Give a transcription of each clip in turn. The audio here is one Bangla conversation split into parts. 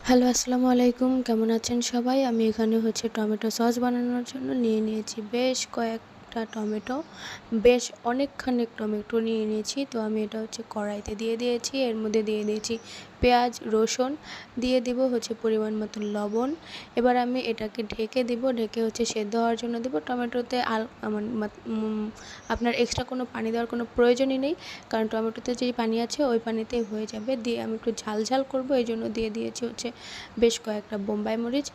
হ্যালো, আসসালামু আলাইকুম। কেমন আছেন সবাই? আমি এখানে টমেটো সস বানানোর জন্য নিয়ে নিয়েছি বেশ কয়েকটা টমেটো। বেশ অনেকখানি টমেটো নিয়ে নিয়েছি। তো আমি এটা কড়াইতে দিয়ে দিয়েছি। এর মধ্যে দিয়ে দিয়েছি পেঁয়াজ, রসুন, দিয়ে দিব পরিমাণ মতো লবণ। এবার আমি এটাকে ঢেকে দিব। ঢেকে সেদ্ধ হওয়ার জন্য দিব। টমেটোতে আপনার এক্সট্রা কোনো পানি দেওয়ার কোনো প্রয়োজনই নেই, কারণ টমেটোতে যেই পানি আছে ওই পানিতেই হয়ে যাবে। দিয়ে আমি একটু ঝাল ঝাল করব, এই জন্য দিয়ে দিয়েছি বেশ কয়েকটা বোম্বাই মরিচ।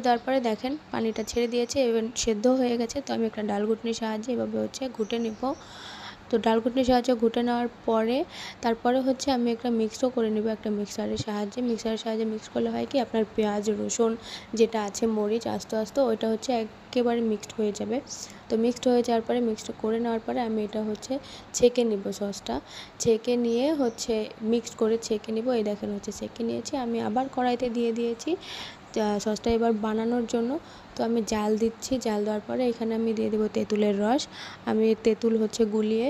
দেওয়ার পরে দেখেন পানিটা ছেড়ে দিয়েছে, এবার সেদ্ধ হয়ে গেছে। তো আমি একটা ডাল ঘুটনির সাহায্যে এভাবে ঘুটে নেব। তো ডাল ঘুটনির সাহায্যে ঘুটে নেওয়ার পরে তারপরে আমি একটা মিক্সও করে নেব একটা মিক্সারের সাহায্যে মিক্স করলে হয় কি, আপনার পেঁয়াজ, রসুন যেটা আছে, মরিচ আস্তে আস্তে ওইটা একেবারে মিক্সড হয়ে যাবে। তো মিক্সড হয়ে যাওয়ার পরে, মিক্সড করে নেওয়ার পরে আমি এটা ছেঁকে নিব। সসটা ছেঁকে নিয়ে মিক্সড করে ছেঁকে নিব। এই দেখেন ছেঁকে নিয়েছি। আমি আবার কড়াইতে দিয়ে দিয়েছি সসটা এবার বানানোর জন্য। তো আমি জাল দিচ্ছি। জাল দেওয়ার পরে এখানে আমি দিয়ে দেবো তেঁতুলের রস। আমি তেঁতুল গুলিয়ে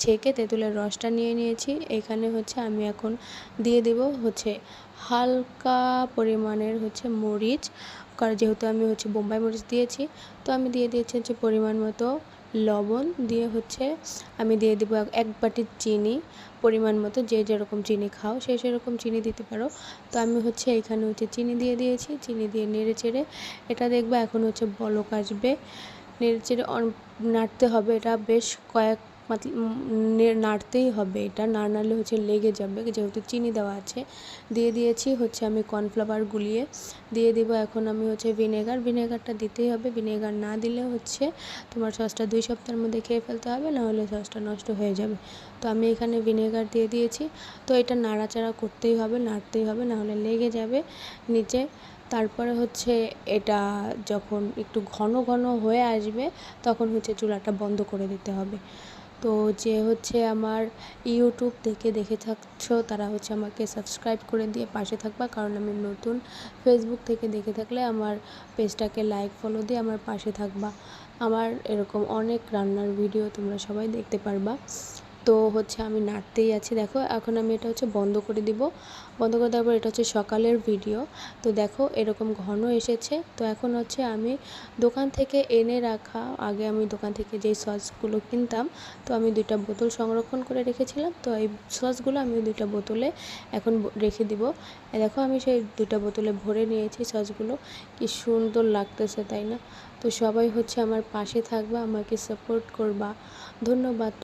ছেঁকে তেঁতুলের রসটা নিয়ে নিয়েছি। এখানে আমি এখন দিয়ে দেবো হালকা পরিমাণের মরিচ, কারণ যেহেতু আমি বোম্বাই মরিচ দিয়েছি। তো আমি দিয়ে দিয়েছি পরিমাণ মতো লবণ। দিয়ে আমি দিয়ে দেবো এক বাটি চিনি পরিমাণ মতো। যে যেরকম চিনি খাও সে সেরকম চিনি দিতে পারো। তো আমি এখানে চিনি দিয়ে দিয়েছি। চিনি দিয়ে নেড়ে চেড়ে এটা দেখবে এখন বলক আসবে। নেড়ে চেড়ে নাড়তে হবে। এটা বেশ নাড়তেই হবে। এটা না নাড়লে লেগে যাবে, যেহেতু চিনি দেওয়া আছে। দিয়ে দিয়েছি আমি কর্নফ্লাওয়ার গুলিয়ে। দিয়ে দিব এখন আমি ভিনেগারটা দিতেই হবে। ভিনেগার না দিলে তোমার সসটা 2 সপ্তাহের মধ্যে খেয়ে ফেলতে হবে, নাহলে সসটা নষ্ট হয়ে যাবে। তো আমি এখানে ভিনেগার দিয়ে দিয়েছি। তো এটা নাড়াচাড়া করতেই হবে, নাড়তেই হবে, নাহলে লেগে যাবে নিচে। তারপরে এটা যখন একটু ঘন ঘন হয়ে আসবে, তখন চুলাটা বন্ধ করে দিতে হবে। তো যে আমার ইউটিউব থেকে দেখে থাকছো, তারা আমাকে সাবস্ক্রাইব করে দিয়ে পাশে থাকবা, কারণ আমি নতুন। ফেসবুক থেকে দেখে থাকলে আমার পেজটাকে লাইক, ফলো দিয়ে আমার পাশে থাকবা। আমার এরকম অনেক রান্নার ভিডিও তোমরা সবাই দেখতে পারবা। তো আমি নাড়তেই আছি। দেখো এখন আমি এটা বন্ধ করে দিব। বন্ধ করে দেওয়ার পর এটা সকালের ভিডিও। তো দেখো এরকম ঘন এসেছে। তো এখন আমি দোকান থেকে এনে রাখা, আগে আমি দোকান থেকে যেই সসগুলো কিনতাম, তো আমি 2টা বোতল সংরক্ষণ করে রেখেছিলাম। তো এই সসগুলো আমি 2টা বোতলে এখন রেখে দিব। দেখো আমি সেই 2টা বোতলে ভরে নিয়েছি সসগুলো। কি সুন্দর লাগতেছে, তাই না? তো সবাই আমার পাশে থাকবা, আমাকে সাপোর্ট করবা। ধন্যবাদ।